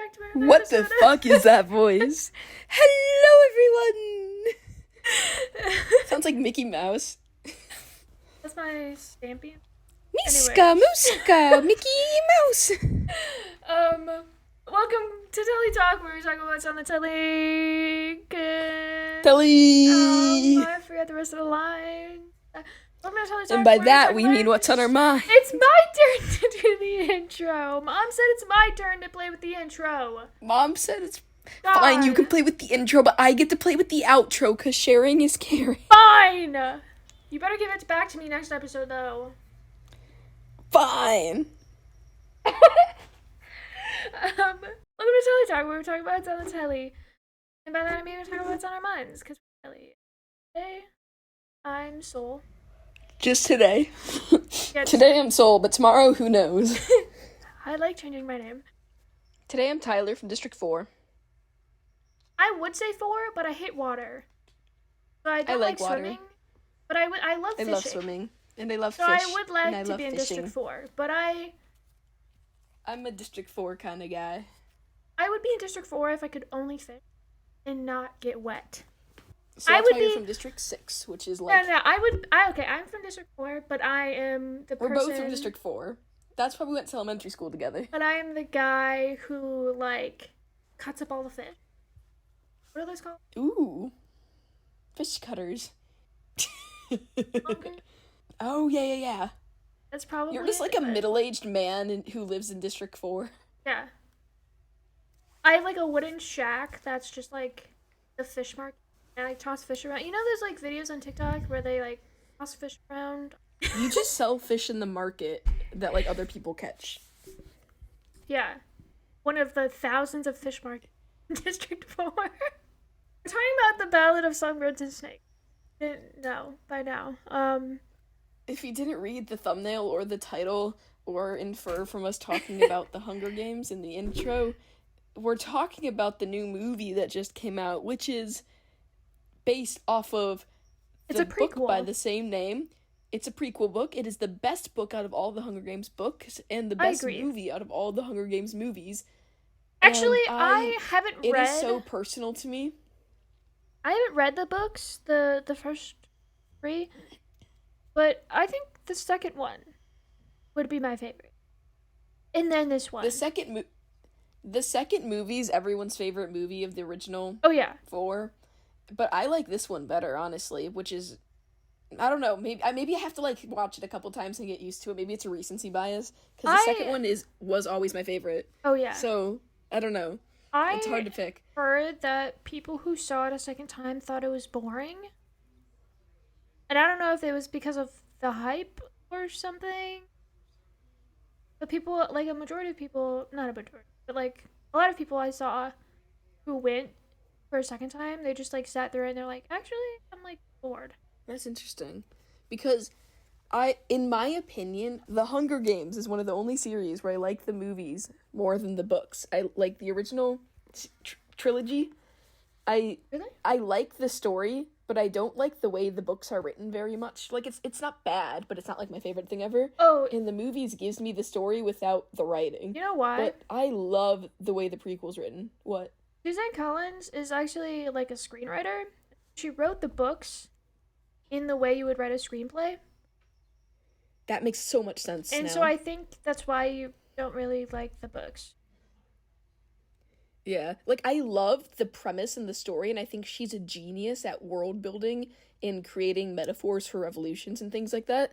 back to another What episode. the fuck is that voice? Hello, everyone! Sounds like Mickey Mouse. That's my Stampy. Miska, Muska, Mickey Mouse! Welcome to Telly Talk, where we talk about what's on the telly. Telly! I forgot the rest of the line. Welcome to Telly Talk, And by where we that, talk we about- mean what's on our mind. It's my turn to do the intro. Mom said it's my turn to play with the intro. Mom said it's God. fine, you can play with the intro, but I get to play with the outro, because sharing is caring. Fine! You better give it back to me next episode, though. Fine. Welcome to Telly Talk, where we talk about what's on the telly. And by that, I mean we talk about what's on our minds, because we're telly. Today, I'm Soul. Just today. Yeah, Today I'm Soul, but tomorrow, who knows? I like changing my name. Today I'm Tyler from District 4. I would say 4, but I hate water. So I don't like water. swimming, but I love I fishing. love swimming, and I love So fish. I would and I like to love be in fishing. District 4, but I'm a District 4 kind of guy. I would be in District 4 if I could only fish and not get wet. So I that's would why you're be- from District 6, which is like... No, I'm from District 4, but I am the We're person... both from District 4. That's why we went to elementary school together. But I am the guy who, like, cuts up all the fish. What are those called? Ooh. Fish cutters. Okay. Oh, yeah. That's probably You're just like it, a but- middle-aged man who lives in District 4. Yeah. I have, like, a wooden shack that's just, like, the fish market. And I toss fish around. You know those, like, videos on TikTok where they, like, toss fish around? You just sell fish in the market that, like, other people catch. Yeah. One of the thousands of fish markets in District 4. We're talking about the Ballad of Songbirds and Snakes. Didn't know by now. If you didn't read the thumbnail or the title or infer from us talking about the Hunger Games in the intro, we're talking about the new movie that just came out, which is based off of It's the a book prequel. by the same name. It's a prequel book. It is the best book out of all the Hunger Games books and the I best agree. movie out of all the Hunger Games movies. Actually, And I haven't It read... is so personal to me. I haven't read the books, the first 3, but I think the second one would be my favorite. And then this one. The second movie is everyone's favorite movie of the original Oh, yeah. 4. But I like this one better, honestly, which is, I don't know, maybe I have to, like, watch it a couple times and get used to it. Maybe it's a recency bias, because the second one was always my favorite. Oh, yeah. So, I don't know. It's hard to pick. Heard that people who saw it a second time thought it was boring. And I don't know if it was because of the hype or something. But people, like a majority of people, not a majority, but like a lot of people I saw who went for a second time, they just like sat there and they're like, actually, I'm like bored. That's interesting. Because in my opinion, The Hunger Games is one of the only series where I like the movies more than the books. I like the original trilogy. Really? I like the story, but I don't like the way the books are written very much. Like, it's not bad, but it's not, like, my favorite thing ever. Oh, And the movies gives me the story without the writing. you know why? But I love the way the prequel's written. What? Suzanne Collins is actually like a screenwriter. She wrote the books in the way you would write a screenplay. That makes so much sense And now. so I think that's why you don't really like the books. Yeah. Like, I love the premise and the story, and I think she's a genius at world building and creating metaphors for revolutions and things like that.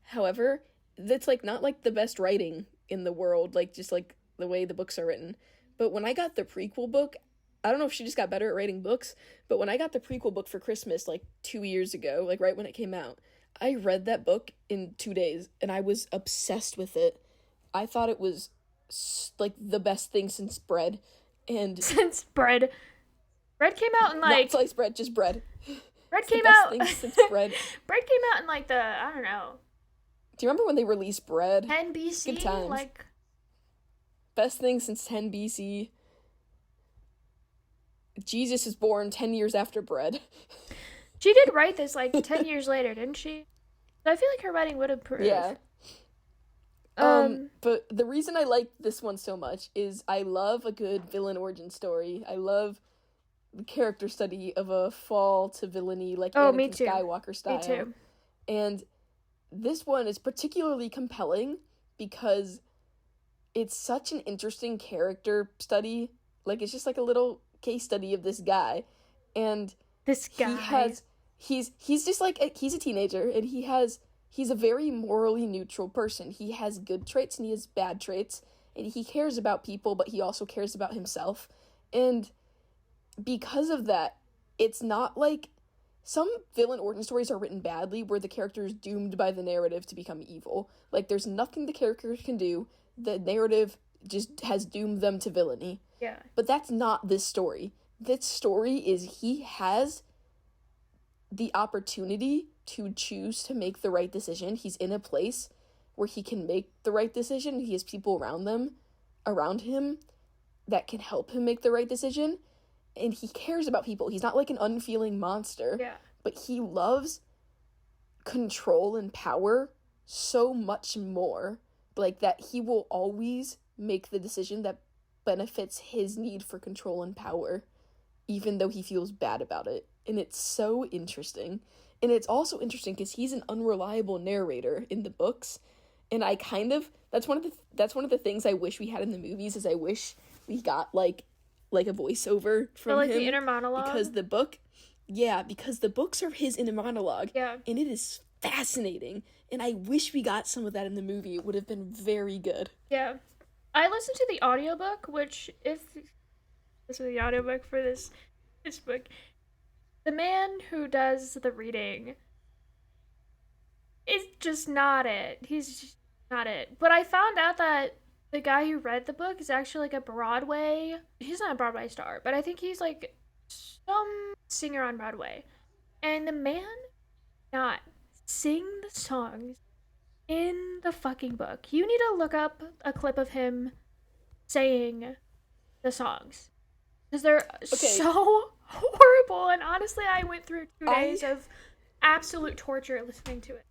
However, that's, like, not, like, the best writing in the world, like, just, like, the way the books are written. But when I got the prequel book, I don't know if she just got better at writing books, but when I got the prequel book for Christmas, like, 2 years ago, like, right when it came out, I read that book in 2 days, and I was obsessed with it. I thought it was, like, the best thing since bread. And Since bread came out in like not sliced bread, just bread. bread It's the came best out thing since bread. bread came out in like the I don't know Do you remember when they released bread? 10 BC. Good times. Like Best thing since 10 BC. Jesus is born 10 years after bread. she did write this like 10 years later, didn't she? So I feel like her writing would improve. Yeah. But the reason I like this one so much is I love a good villain origin story. I love the character study of a fall to villainy, like Oh, me Anakin too. Skywalker Me style. too. And this one is particularly compelling because it's such an interesting character study. Like, it's just like a little case study of this guy. And This he guy. has he's just like he's a teenager, and he's a very morally neutral person. He has good traits and he has bad traits, and he cares about people, but he also cares about himself. And because of that, it's not like some villain origin stories are written badly where the character is doomed by the narrative to become evil. Like, there's nothing the characters can do. The narrative just has doomed them to villainy. Yeah. But that's not this story. This story is he has the opportunity to choose to make the right decision. He's in a place where he can make the right decision. He has people around him that can help him make the right decision. And he cares about people. He's not like an unfeeling monster. Yeah. But he loves control and power so much more. Like, that he will always make the decision that benefits his need for control and power, even though he feels bad about it. And it's so interesting. And it's also interesting because he's an unreliable narrator in the books. And I kind of that's one of the things I wish we had in the movies, is I wish we got like a voiceover from Or like him, the inner monologue. because the books are his inner monologue. Yeah. And it is fascinating. And I wish we got some of that in the movie. It would have been very good. Yeah. I listened to the audiobook, which, if this is the audiobook for this book, the man who does the reading is just not it. He's just not it. But I found out that the guy who read the book is actually like a Broadway. He's not a Broadway star, but I think he's like some singer on Broadway. And the man not sing the songs in the fucking book. You need to look up a clip of him saying the songs, because they're so horrible. And honestly, I went through 2 days of absolute torture listening to it.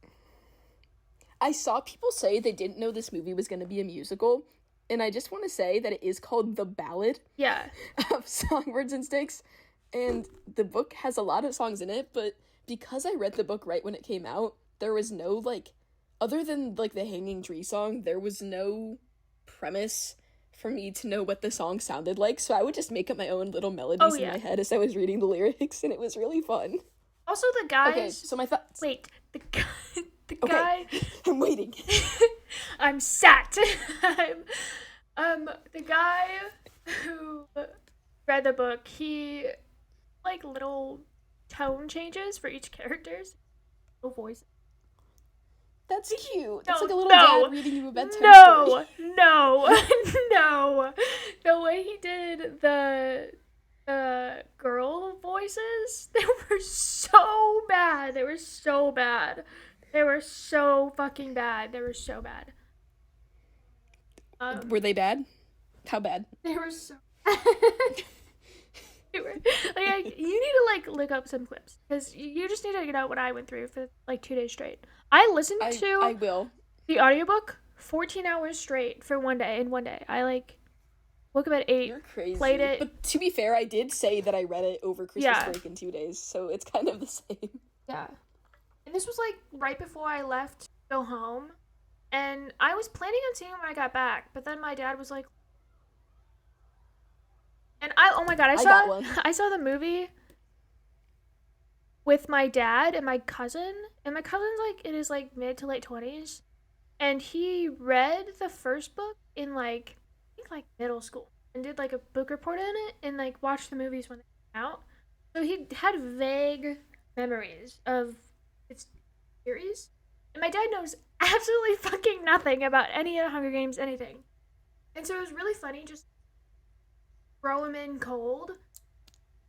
I saw people say they didn't know this movie was going to be a musical, and I just want to say that it is called The Ballad of Songbirds and Snakes, and the book has a lot of songs in it, but because I read the book right when it came out, there was no, like, other than, like, the Hanging Tree song, there was no premise for me to know what the song sounded like, so I would just make up my own little melodies in my head as I was reading the lyrics, and it was really fun. Also, the guys... Okay, so my thoughts... Wait, the guy... The guy... I'm waiting. I'm sat. The guy who read the book, he, like, little tone changes for each character's little voice. That's cute. That's No, like a little no, dad reading you a bedtime story. No. The way he did the girl voices, they were so bad. They were so fucking bad. They were so bad. Were they bad? How bad? They were so they were, like, you need to, like, look up some clips, because you just need to know what I went through for, like, 2 days straight. I listened to I will. the audiobook 14 hours straight for one day. I, like, woke up at 8, You're crazy. played it. But to be fair, I did say that I read it over Christmas break in 2 days, so it's kind of the same. Yeah. And this was, like, right before I left to go home. And I was planning on seeing it when I got back, but then my dad was like... And oh my god, I saw the movie with my dad and my cousin. And my cousin's, like, in his, like, mid to late 20s. And he read the first book in, like, I think, like, middle school. And did, like, a book report on it. And, like, watched the movies when they came out. So he had vague memories of its series. And my dad knows absolutely fucking nothing about any of the Hunger Games, anything. And so it was really funny just throw him in cold.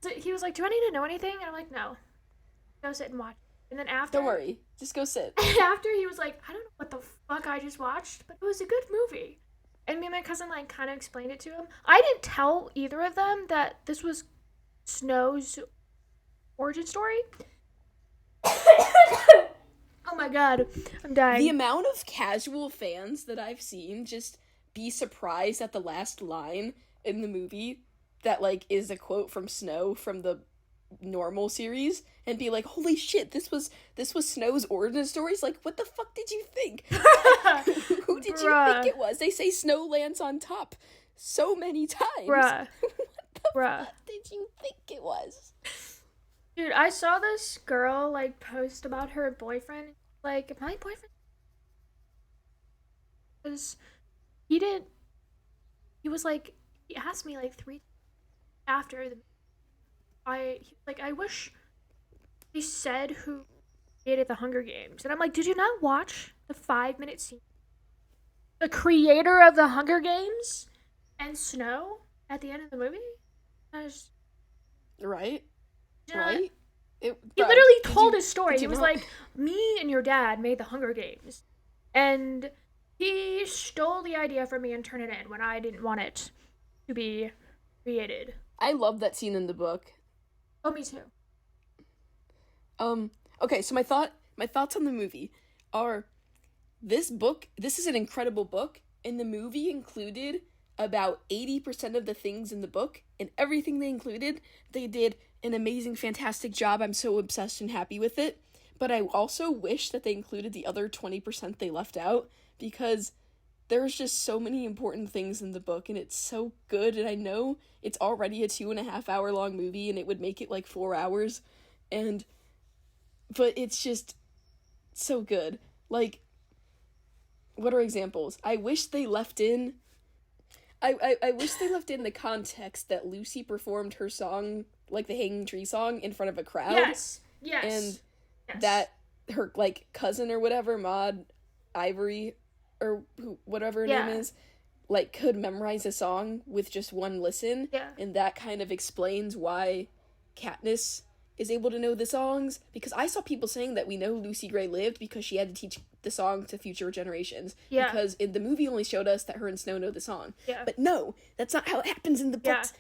So he was like, do I need to know anything? And I'm like, no. Go sit and watch. And then after... Don't worry. Just go sit. After, he was like, I don't know what the fuck I just watched, but it was a good movie. And me and my cousin, like, kind of explained it to him. I didn't tell either of them that this was Snow's origin story. Oh my god, I'm The dying. amount of casual fans that I've seen just be surprised at the last line in the movie that like is a quote from Snow from the normal series and be like, "Holy shit, this was Snow's origin stories? Like, what the fuck did you think? Who did you think Bruh, it was? They say Snow lands on top so many times. bruh, What the bruh. fuck did you think it was?" Dude, I saw this girl like post about her boyfriend. Like, my boyfriend was he did he was like he asked me like three after the I wish they said who created the Hunger Games. And I'm like, did you not watch the 5 minute scene? The creator of the Hunger Games and Snow at the end of the movie? I just, Right? did not, Right? he Bro, literally did told you his story. did He you was not? like, me and your dad made the Hunger Games. And he stole the idea from me and turned it in when I didn't want it to be created. I love that scene in the book. Oh, me too. Okay, so my thoughts on the movie are this is an incredible book, and the movie included about 80% of the things in the book, and everything they included, they did an amazing, fantastic job. I'm so obsessed and happy with it. But I also wish that they included the other 20% they left out, because there's just so many important things in the book, and it's so good. And I know it's already a 2.5 hour long movie, and it would make it like 4 hours, and but it's just so good. Like, what are examples? I wish they left in the context that Lucy performed her song, like the Hanging Tree song, in front of a crowd. Yes. And Yes. that her, like, cousin or whatever, Maud Ivory, or whatever her name Yeah. is, like, could memorize a song with just one listen. Yeah. And that kind of explains why Katniss is able to know the songs, because I saw people saying that we know Lucy Gray lived because she had to teach the song to future generations. Yeah. Because in the movie only showed us that her and Snow know the song. Yeah. But no, that's not how it happens in the Yeah. books.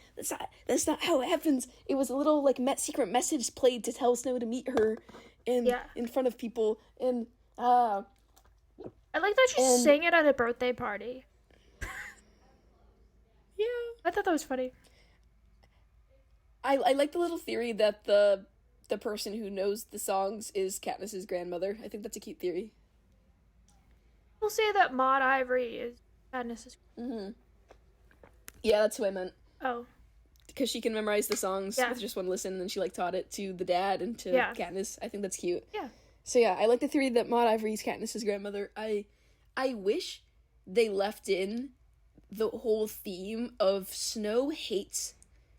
That's not how it happens. It was a little like secret message played to tell Snow to meet her in front of people, and I like that she and sang it at a birthday party. yeah. I thought that was funny. I like the little theory that the person who knows the songs is Katniss's grandmother. I think that's a cute theory. We'll say that Maud Ivory is Katniss's. Yeah, that's who I meant. Oh. Because she can memorize the songs Yeah. with just one listen, and she like taught it to the dad and to Yeah. Katniss. I think that's cute. Yeah. So yeah, I like the theory that Maud Ivory is Katniss's grandmother. I wish they left in the whole theme of Snow hates.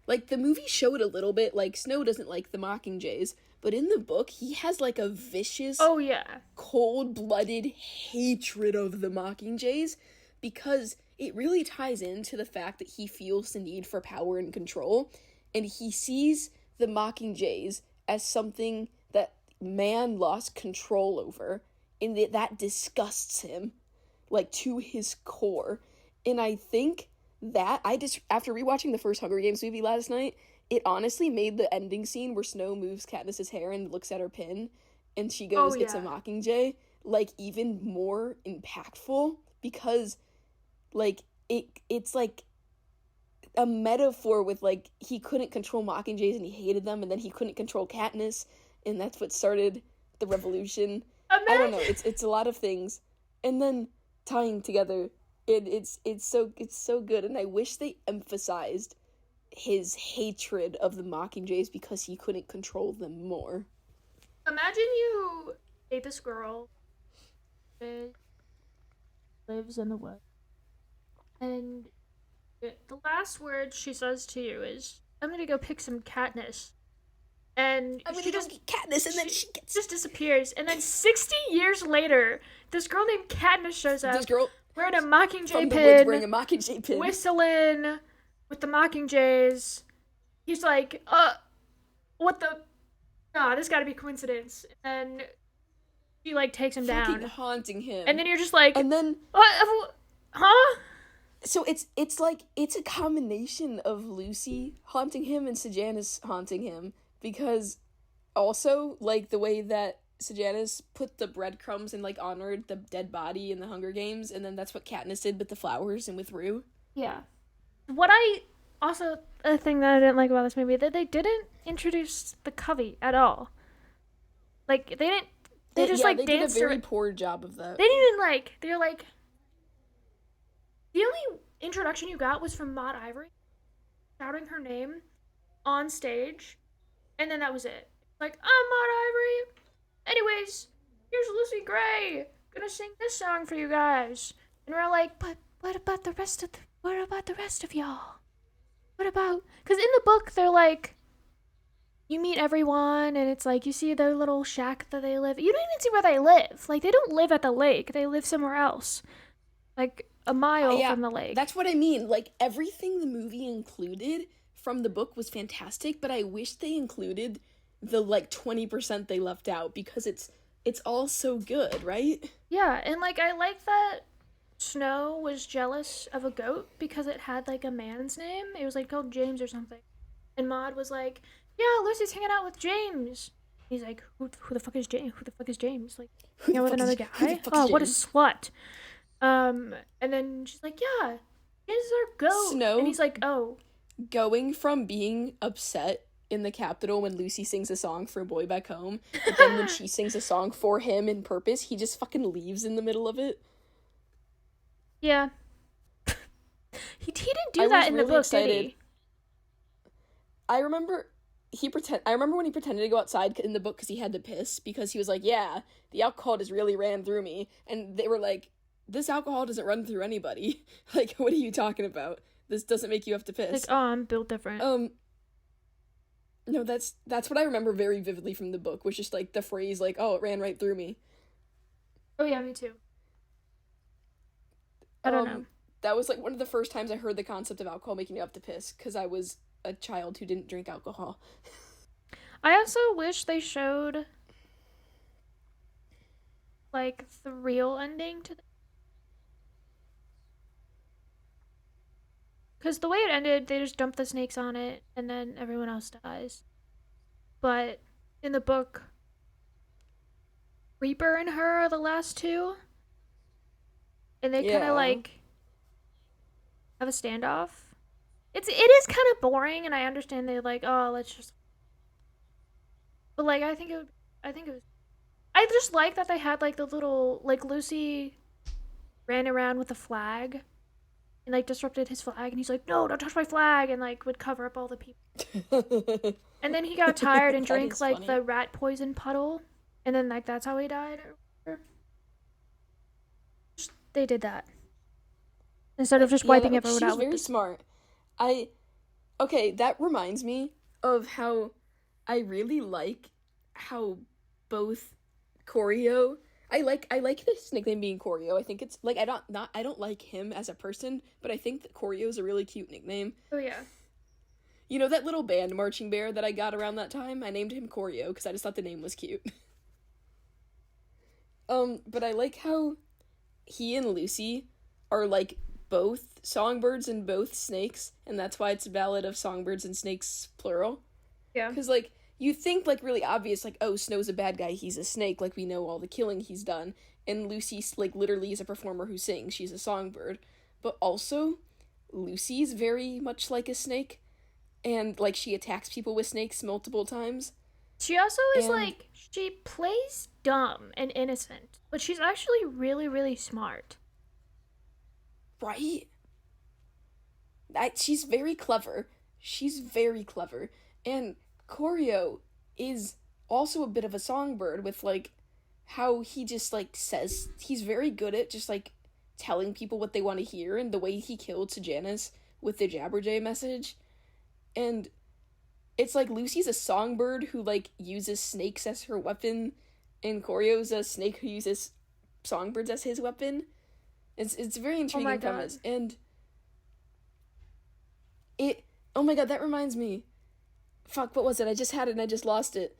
Like, the movie showed a little bit, like, Snow doesn't like the Mockingjays, but in the book, he has, like, a vicious, Oh yeah. cold-blooded hatred of the Mockingjays, because it really ties into the fact that he feels the need for power and control, and he sees the Mockingjays as something that man lost control over, and that disgusts him, like, to his core. And I think that after rewatching the first Hunger Games movie last night, it honestly made the ending scene where Snow moves Katniss's hair and looks at her pin, and she goes, Oh, "It's a yeah. Mockingjay," like, even more impactful, because like it's like a metaphor with, like, he couldn't control Mockingjays and he hated them, and then he couldn't control Katniss, and that's what started the revolution. I don't know. Imagine. It's a lot of things, and then tying together. It's so good, and I wish they emphasized his hatred of the Mockingjays because he couldn't control them more. Imagine you date this girl that lives in the woods, and the last word she says to you is, "I'm gonna go pick some Katniss," and I'm gonna she go just get Katniss, and then she gets just disappears. And then 60 years later, this girl named Katniss shows up. this girl Wearing a Mockingjay from the pin, woods wearing a Mockingjay pin. whistling with the Mockingjays. He's like, what the? Nah, this gotta be coincidence. And she, like, takes him Fucking down. haunting him. And then you're just like, and then what? Huh? so it's like it's a combination of Lucy haunting him and Sejanus haunting him, because also, like, the way that Sejanus put the breadcrumbs and, like, honored the dead body in the Hunger Games, and then that's what Katniss did with the flowers and with Rue. Yeah. What I also a thing that I didn't like about this movie that they didn't introduce the Covey at all. Like they didn't. They just like they did a danced. very poor job of that. They didn't even like. They're like. The only introduction you got was from Maud Ivory, shouting her name on stage, and then that was it. Like, I'm Maud Ivory. Anyways, here's Lucy Gray gonna sing this song for you guys, and we're like, but what about the rest of y'all? What about? Because in the book they're like, you meet everyone, and it's like you see their little shack that they live. You don't even see where they live. Like they don't live at the lake. They live somewhere else, like a mile Yeah, from the lake. that's what I mean. Like, everything the movie included from the book was fantastic, but I wish they included the, like, 20% they left out, because it's all so good, right? Yeah, and like I like that Snow was jealous of a goat because it had like a man's name. It was like called James or something. And Maud was like, "Yeah, Lucy's hanging out with James." He's like, "Who the fuck is James? Who the fuck is James? Like, hanging out with another guy? Oh, what a slut." And then she's like, "Yeah, James is our goat." Snow, and he's like, "Oh." going from being upset in the Capitol when Lucy sings a song for a boy back home, but then when she sings a song for him in purpose, he just fucking leaves in the middle of it. Yeah. he didn't do that in really the book, excited. did he? I remember when he pretended to go outside in the book because he had to piss, because he was like, "Yeah, the alcohol just really ran through me," and they were like, "This alcohol doesn't run through anybody. Like, what are you talking about? This doesn't make you have to piss." Like, oh, I'm built different. No, that's what I remember very vividly from the book, was just like the phrase like, "Oh, it ran right through me." Oh yeah, me too. I don't know. That was like one of the first times I heard the concept of alcohol making you have to piss, because I was a child who didn't drink alcohol. I also wish they showed like the real ending to because the way it ended, they just dump the snakes on it and then everyone else dies. But in the book, Reaper and her are the last two, and they kind Yeah. of like have a standoff. It is kind of boring, and I understand they like, oh, let's just. But like, I think it was. I just like that they had like the little like Lucy ran around with a flag and like disrupted his flag, and he's like, no, don't touch my flag, and like would cover up all the people. And then he got tired and drank like funny. the rat poison puddle, and then like that's how he died. They did that instead of just wiping everyone out. She's very smart. Okay, that reminds me of how I really like how both Choreo. I like this nickname being Choreo. I think it's like I don't like him as a person, but I think that Choreo is a really cute nickname. Oh yeah. You know that little band marching bear that I got around that time? I named him Choreo because I just thought the name was cute. But I like how he and Lucy are like both songbirds and both snakes, and that's why it's a Ballad of Songbirds and Snakes plural. Yeah. Because like you think like really obvious, like, oh, Snow's a bad guy, he's a snake, like we know all the killing he's done, and Lucy like literally is a performer who sings, she's a songbird, but also Lucy's very much like a snake, and like she attacks people with snakes multiple times. She also is like, she plays dumb and innocent, but she's actually really, really smart. Right? She's very clever. She's very clever. And Choreo is also a bit of a songbird, with like how he just like says, he's very good at just like telling people what they want to hear, and the way he killed Sejanus with the Jabberjay message. And it's like Lucy's a songbird who like uses snakes as her weapon, and Choreo's a snake who uses songbirds as his weapon. It's a very intriguing premise. And oh my god, that reminds me. Fuck, what was it? I just had it and I just lost it.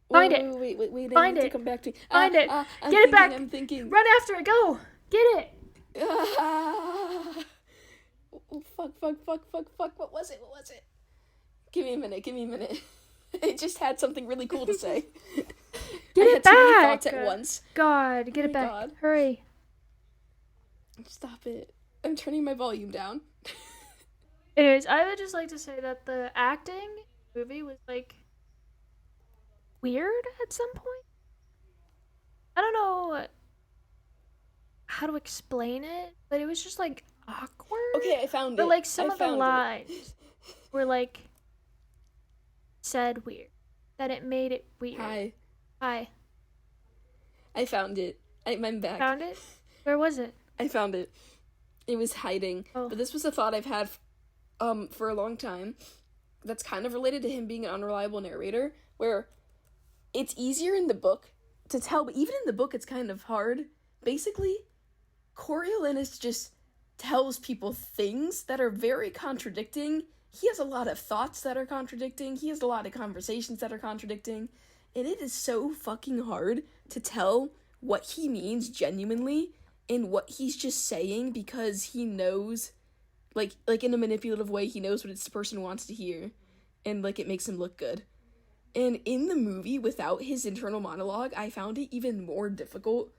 Find it. Wait. Find it. To come back to. Find it. Get it back. I'm thinking. Run after it. Go. Get it. Oh, fuck. What was it? Give me a minute. I just had something really cool to say. Get I it had too many thoughts back! at once. God, Oh get my it back. god. Hurry. Stop it. I'm turning my volume down. Anyways, I would just like to say that the acting in the movie was like weird at some point. I don't know how to explain it, but it was just like awkward. Okay, I found Or it. like some I of the found it. lines were like said weird. That it made it weird. Hi. Hi. I found it. I'm back. Found it? Where was it? I found it. It was hiding. Oh. But this was a thought I've had for a long time that's kind of related to him being an unreliable narrator, where it's easier in the book to tell, but even in the book it's kind of hard. Basically, Coriolanus just tells people things that are very contradicting. He has a lot of thoughts that are contradicting. He has a lot of conversations that are contradicting. And it is so fucking hard to tell what he means genuinely and what he's just saying because he knows, like in a manipulative way, he knows what this person wants to hear. And, like, it makes him look good. And in the movie, without his internal monologue, I found it even more difficult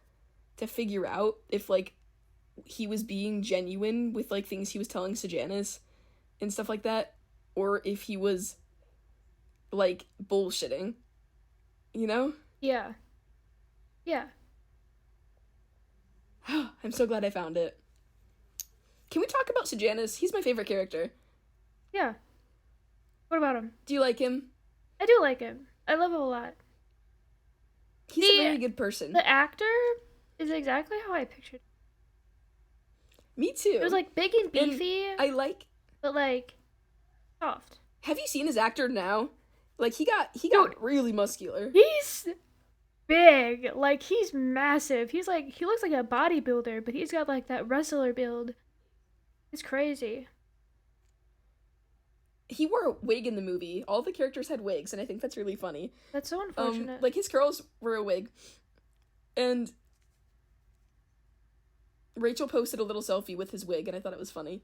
to figure out if, like, he was being genuine with, like, things he was telling Sejanus and stuff like that, or if he was, like, bullshitting. You know? Yeah. Yeah. I'm so glad I found it. Can we talk about Sejanus? He's my favorite character. Yeah. What about him? Do you like him? I do like him. I love him a lot. He's a very good person. The actor is exactly how I pictured him. Me too. It was like big and beefy. I like, but like soft. Have you seen his actor now? Like, he got really muscular. He's big. Like, he's massive. He looks like a bodybuilder, but he's got like that wrestler build. It's crazy. He wore a wig in the movie. All the characters had wigs, and I think that's really funny. That's so unfortunate. Like, his curls were a wig. And Rachel posted a little selfie with his wig, and I thought it was funny.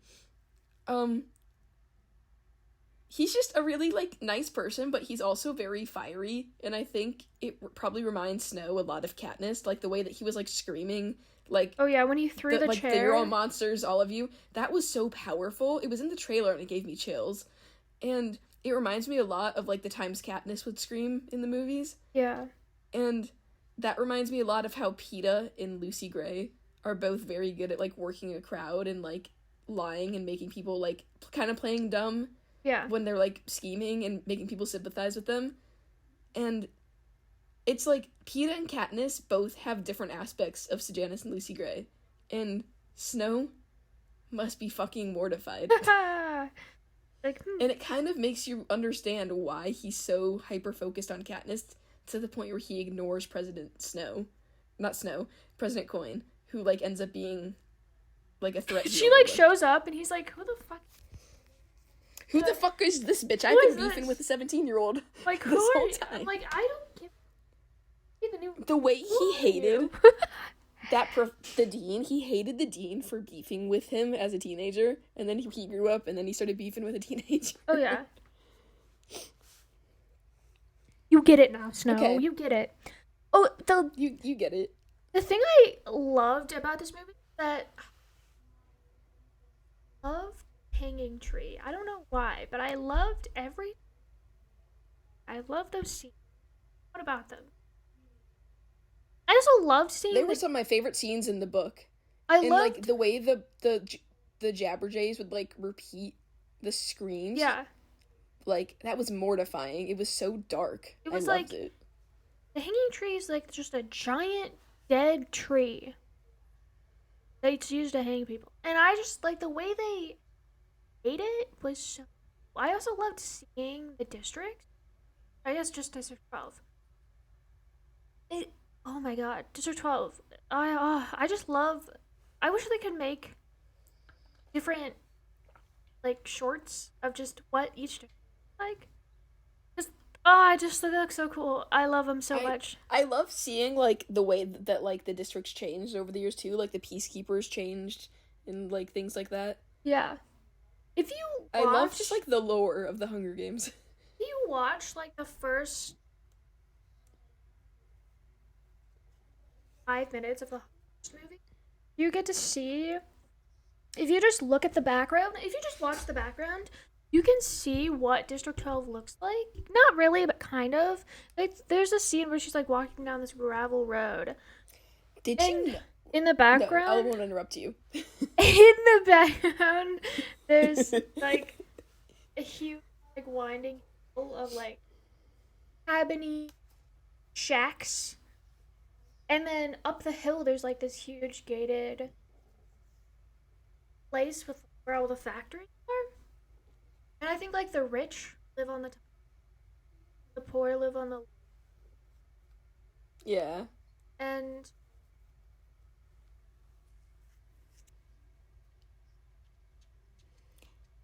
He's just a really, like, nice person, but he's also very fiery, and I think it probably reminds Snow a lot of Katniss, like, the way that he was, like, screaming, like... Oh, yeah, when he threw the like, chair. Like, you're all monsters, all of you. That was so powerful. It was in the trailer, and it gave me chills. And it reminds me a lot of, like, the times Katniss would scream in the movies. Yeah. And that reminds me a lot of how Peeta and Lucy Gray are both very good at, like, working a crowd and, like, lying and making people, like, kind of playing dumb. Yeah. When they're, like, scheming and making people sympathize with them. And it's, like, Peeta and Katniss both have different aspects of Sejanus and Lucy Gray. And Snow must be fucking mortified. Like, And it kind of makes you understand why he's so hyper-focused on Katniss to the point where he ignores President Coin, who, like, ends up being, like, a threat. She, like, shows up, and he's like, who the fuck? Who the fuck is this bitch? I've been beefing with a 17-year-old like, this whole time. I'm like, I don't give the way he hated the dean. He hated the dean for beefing with him as a teenager, and then he grew up, and then he started beefing with a teenager. Oh, yeah. You get it now, Snow. Okay. You get it. Oh, You get it. The thing I loved about this movie is that I loved Hanging Tree. I don't know why, but I loved those scenes. What about them? I also loved seeing They were some of my favorite scenes in the book. I and, loved like, the way the Jabberjays would, like, repeat the screams. Yeah. Like, that was mortifying. It was so dark. It was I loved like it. the Hanging Tree is like just a giant dead tree that's used to hang people. And I just like the way they made it was so I also loved seeing the district. I guess just District 12. Oh my god, District 12. I just love. I wish they could make different like shorts of just what each district is like. I just think they look so cool. I love them so much. I love seeing, like, the way that, like, the districts changed over the years, too. Like, the Peacekeepers changed and, like, things like that. Yeah. If you watch, I love just, like, the lore of the Hunger Games. If you watch, like, the first 5 minutes of the movie, you get to see, if you just look at the background, if you just watch the background, you can see what District 12 looks like. Not really, but kind of. Like, there's a scene where she's like walking down this gravel road, Did you and know? in the No, I background, won't interrupt you. in the background, there's like a huge, like, winding hill of like cabiny shacks, and then up the hill there's like this huge gated place with where all the factories are. And I think like the rich live on the top, the poor live on the, Yeah. and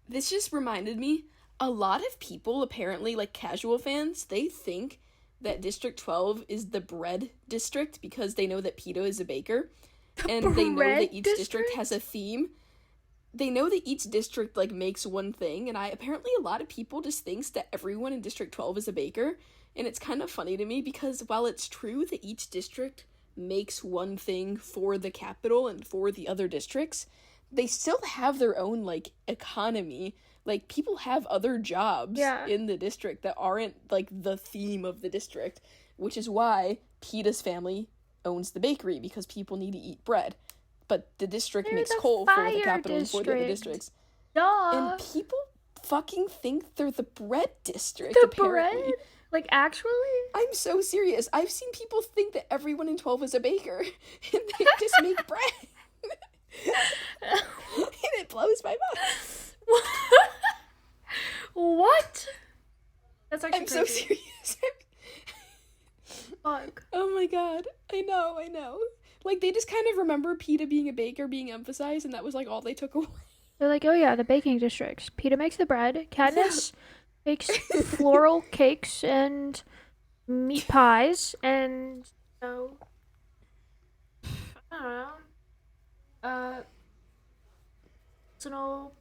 This just reminded me, a lot of people, apparently, like casual fans, they think that District 12 is the bread district because they know that Peta is a baker. And they know bread that each district district has a theme. They know that each district, like, makes one thing. And apparently a lot of people just thinks that everyone in District 12 is a baker. And it's kind of funny to me because while it's true that each district makes one thing for the capital and for the other districts, they still have their own, like, economy. Like, people have other jobs Yeah. in the district that aren't, like, the theme of the district, which is why Peta's family owns the bakery, because people need to eat bread. But the district they're makes the coal for the fire capital and for the other district. districts. And Duh. people fucking think they're the bread district, The apparently. bread? Like, actually? I'm so serious. I've seen people think that everyone in 12 is a baker, and they just make bread. And it blows my mind. What? That's actually I'm crazy. so serious. Fuck. Oh my god. I know. Like, they just kind of remember Peta being a baker being emphasized, and that was, like, all they took away. They're like, oh yeah, the baking districts. Peta makes the bread. Katniss makes floral cakes and meat pies, and I don't know, personal,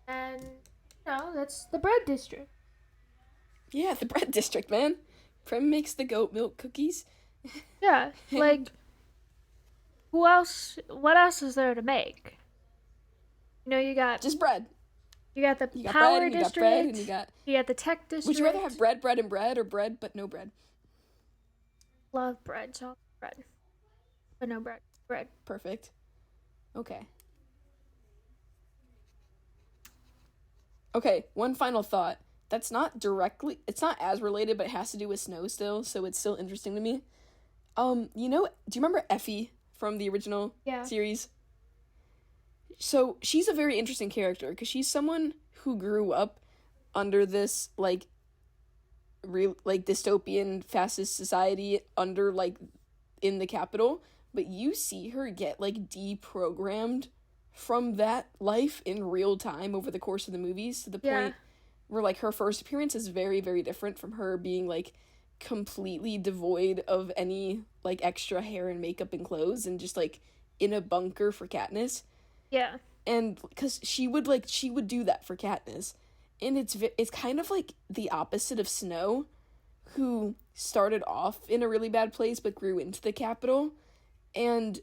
and that's the bread district. Yeah, the bread district, man. Prem makes the goat milk cookies. Yeah, like, who else? What else is there to make? You got Just bread. you got the You got power bread, and you got district. bread, and you got... You got the tech district. Would you rather have bread, bread, and bread, or bread but no bread? Love bread, so bread, but no bread. Bread. Perfect. Okay. Okay, one final thought. It's not as related, but it has to do with Snow still, so it's still interesting to me. Do you remember Effie from the original series? So, she's a very interesting character, because she's someone who grew up under this, like, real, like, dystopian fascist society under, like, in the capital, but you see her get, like, deprogrammed from that life in real time over the course of the movies, to the point where, like, her first appearance is very, very different from her being, like, completely devoid of any, like, extra hair and makeup and clothes, and just, like, in a bunker for Katniss. Yeah. And because she would do that for Katniss. And it's kind of like the opposite of Snow, who started off in a really bad place but grew into the capital. And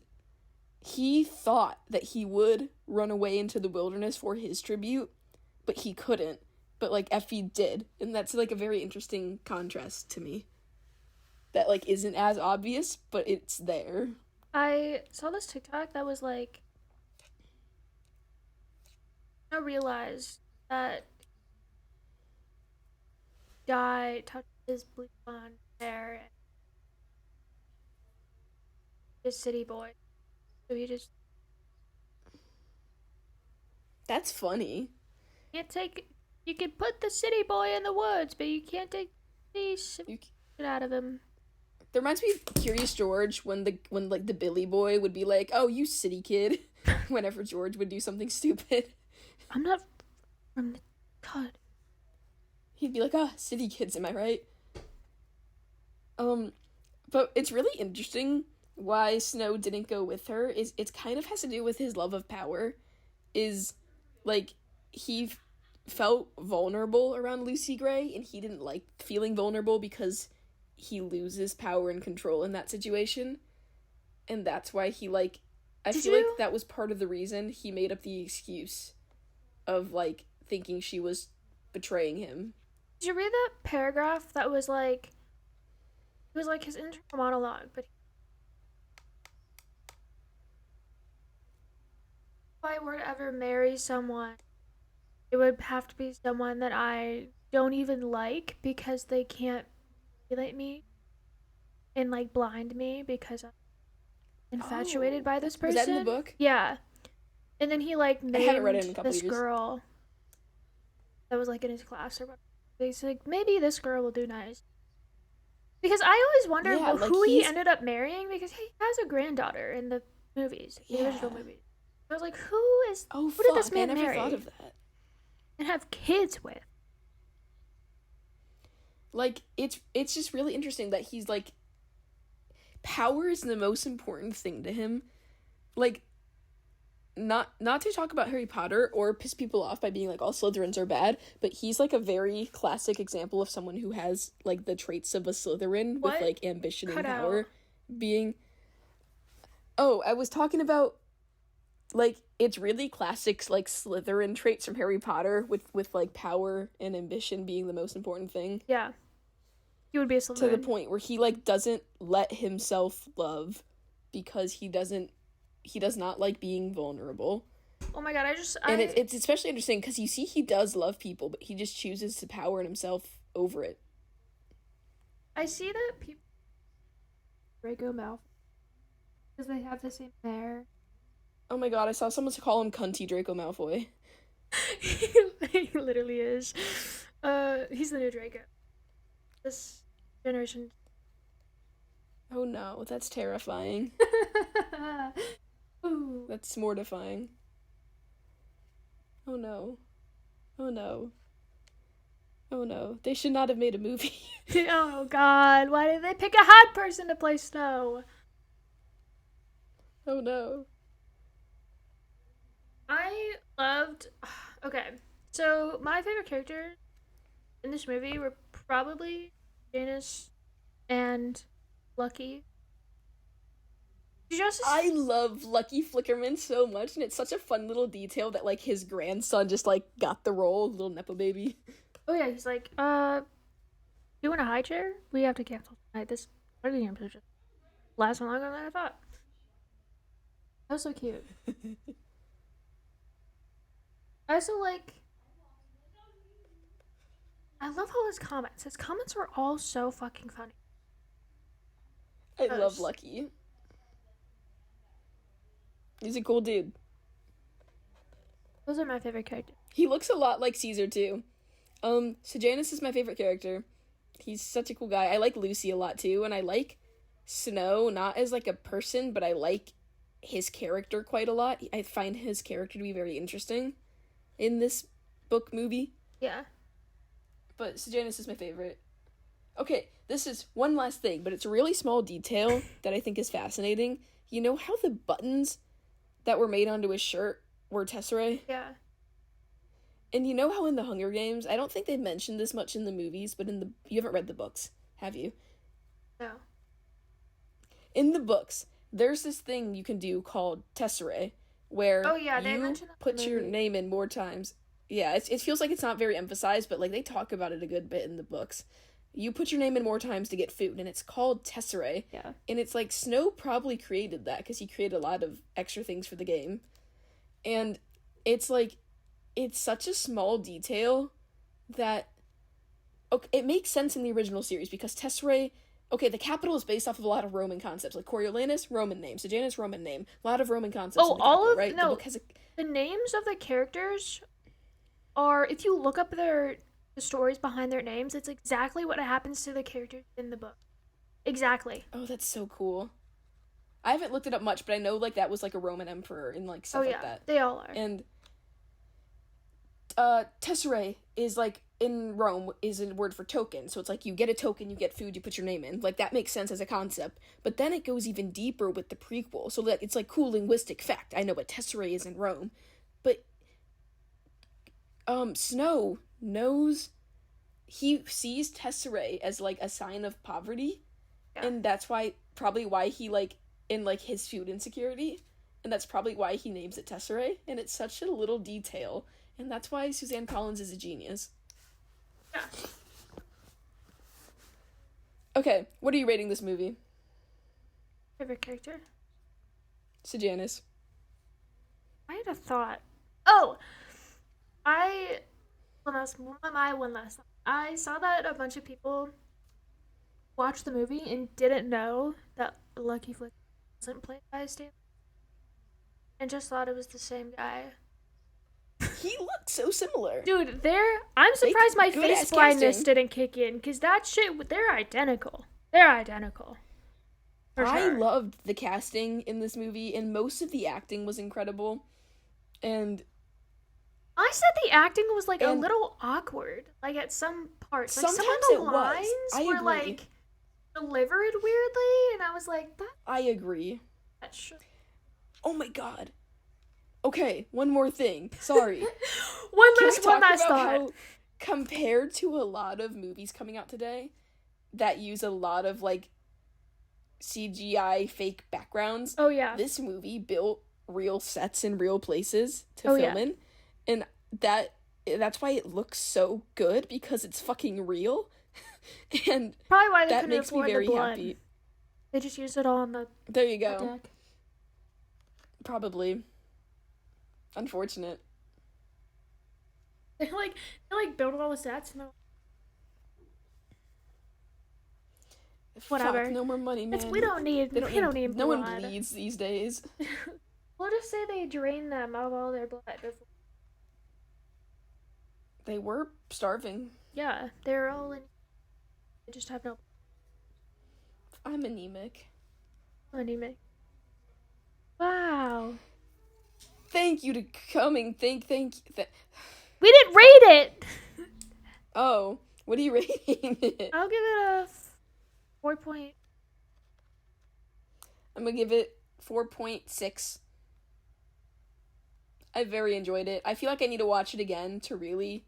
he thought that he would run away into the wilderness for his tribute, but he couldn't. But, like, Effie did. And that's, like, a very interesting contrast to me. That, like, isn't as obvious, but it's there. I saw this TikTok that was like, I realized that guy touched his blue blonde hair and his city boy. So he just That's funny. can't take. You can put the city boy in the woods, but you can't take these shit out of him. That reminds me of Curious George, when the Billy boy would be like, "Oh, you city kid," whenever George would do something stupid. I'm not from the God. He'd be like, "Ah, city kids, am I right?" But it's really interesting why Snow didn't go with her. It's kind of has to do with his love of power. Is, like, he felt vulnerable around Lucy Gray, and he didn't like feeling vulnerable because he loses power and control in that situation. and that's why he, like, I Did feel like you that was part of the reason he made up the excuse of, like, thinking she was betraying him. did you read that paragraph that was like it was like his internal monologue, but if I were to ever marry someone, it would have to be someone that I don't even like because they can't manipulate me and like blind me because I'm infatuated Oh, by this that's was that in the person. book? Yeah. And then he like I haven't read it in named a couple this years. girl that was like in his class or whatever. He's like, maybe this girl will do nice. Because I always wondered Yeah, well, like who he he's ended up marrying because he has a granddaughter in the movies, the original yeah. movies. I was like, Oh who did this fuck, I man never thought marry of that. and have kids with? Like it's just really interesting that he's like power is the most important thing to him. Like not to talk about Harry Potter or piss people off by being like all Slytherins are bad, but he's like a very classic example of someone who has like the traits of a Slytherin with What? like ambition and Cut out. power being Oh, I was talking about like it's really classic like Slytherin traits from Harry Potter with like power and ambition being the most important thing Yeah, he would be a to the Slytherin. point where he like doesn't let himself love because he does not like being vulnerable. Oh my god, And I it's especially interesting because you see he does love people, but he just chooses to power himself over it. I see that people Draco Malfoy because they have the same hair. Oh my god, I saw someone call him cunty Draco Malfoy. He literally is. He's the new Draco. This generation. Oh no, that's terrifying. Ooh. That's mortifying. Oh no. Oh no. Oh no. They should not have made a movie. Oh god, why did they pick a hot person to play Snow? Oh no. I loved. Okay, so my favorite characters in this movie were probably Janice and Lucky. Just I love Lucky Flickerman so much, and it's such a fun little detail that like his grandson just like got the role, little nepo baby. oh yeah, he's like, you want a high chair? We have to cancel tonight. This party game just lasted longer than I thought. That was so cute. I also like. I love all his comments. His comments were all so fucking funny. I love Those, Lucky. He's a cool dude. those are my favorite characters. He looks a lot like Caesar too. Sejanus is my favorite character. He's such a cool guy. I like Lucy a lot too, and I like Snow not as like a person, but I like his character quite a lot. I find his character to be very interesting in this book movie. Yeah. But Sejanus is my favorite. Okay, this is one last thing, but it's a really small detail that I think is fascinating. You know how the buttons that were made onto his shirt were tesserae? Yeah. And you know how in the Hunger Games, I don't think they mentioned this much in the movies, but you haven't read the books, have you? No. In the books, there's this thing you can do called tesserae, where Oh yeah, they you mentioned that in put the your movie. name in more times. Yeah, it feels like it's not very emphasized, but like they talk about it a good bit in the books. You put your name in more times to get food, and it's called tesserae. Yeah. And it's like Snow probably created that because he created a lot of extra things for the game. And it's like it's such a small detail that okay, it makes sense in the original series because tesserae. Okay, the capital is based off of a lot of Roman concepts, like Coriolanus, Roman name, Sejanus, Roman name, a lot of Roman concepts Oh, in the capital, all of right? The no, book has a the names of the characters are if you look up the stories behind their names, it's exactly what happens to the characters in the book. Exactly. oh, that's so cool. I haven't looked it up much, but I know like that was like a Roman emperor and like Oh stuff like yeah, that. they all are. And tesserae is like in Rome is a word for token. So it's like you get a token, you get food, you put your name in. Like that makes sense as a concept. But then it goes even deeper with the prequel. So that it's like cool linguistic fact. I know what tesserae is in Rome. But Snow knows he sees tesserae as like a sign of poverty. Yeah. And that's why probably why he like in, like, his food insecurity. And that's probably why he names it Tesserae. And it's such a little detail. And that's why Suzanne Collins is a genius. Yeah. Okay, what are you rating this movie? Favorite character? Sejanus. I had a thought. Oh, one last thought. I saw that a bunch of people watched the movie and didn't know that Lucky Flick wasn't played by Stan, and just thought it was the same guy. He looked so similar. Dude, I'm surprised my face blindness casting. didn't kick in, because that shit, they're identical. They're identical. For I sure. loved the casting in this movie, and most of the acting was incredible. And I said the acting was like a little awkward, like at some parts. Like some of the lines were like delivered weirdly, and I was like, I agree. That should. Oh my god. Okay, one more thing. Sorry. one last thought. How, compared to a lot of movies coming out today that use a lot of, like, CGI fake backgrounds. Oh yeah. This movie built real sets in real places to film in, and that's why it looks so good, because it's fucking real. And probably why they that couldn't makes me afford very the blood. happy. They just used it all on the There you go. deck. Probably. Unfortunate. They built all the sets and whatever. Fuck, no more money, man. We don't need blood. No one bleeds these days. We'll just say they drained them of all their blood before. They were starving. Yeah, they're all in. They just have no. I'm anemic. Anemic. Wow. Thank you to coming. Thank. We didn't rate it. Oh, what are you rating it? I'll give it a 4 point. I'm gonna give it 4.6. I very enjoyed it. I feel like I need to watch it again to really,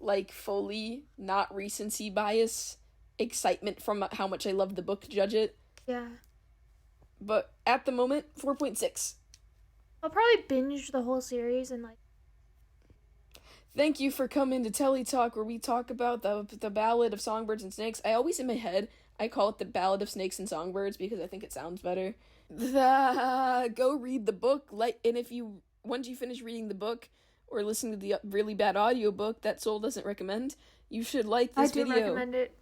like, fully, not recency bias, excitement from how much I love the book to judge it. Yeah. But at the moment, 4.6. I'll probably binge the whole series and, like. Thank you for coming to Telly Talk, where we talk about the Ballad of Songbirds and Snakes. I always, in my head, I call it the Ballad of Snakes and Songbirds because I think it sounds better. Go read the book, and once you finish reading the book or listening to the really bad audiobook that Soul doesn't recommend, you should like this video. I do recommend it.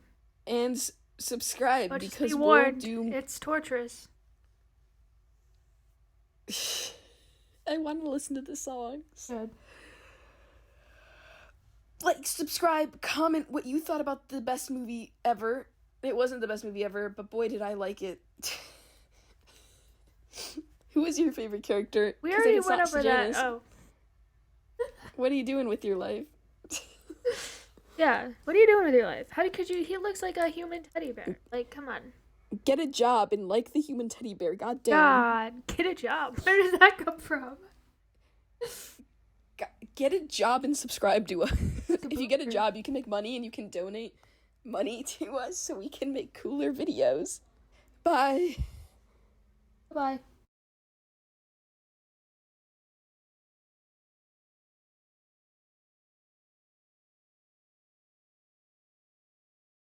And subscribe, but because be warned, we'll do... it's torturous. I want to listen to the songs. Good. Like, subscribe, comment what you thought about the best movie ever. It wasn't the best movie ever, but boy did I like it. Who is your favorite character? We already went over that. Oh. What are you doing with your life? Yeah, what are you doing with your life? He looks like a human teddy bear. Like, come on. Get a job and like the human teddy bear, god damn. God, get a job. Where does that come from? Get a job and subscribe to us. If you get a job, you can make money and you can donate money to us so we can make cooler videos. Bye. Bye.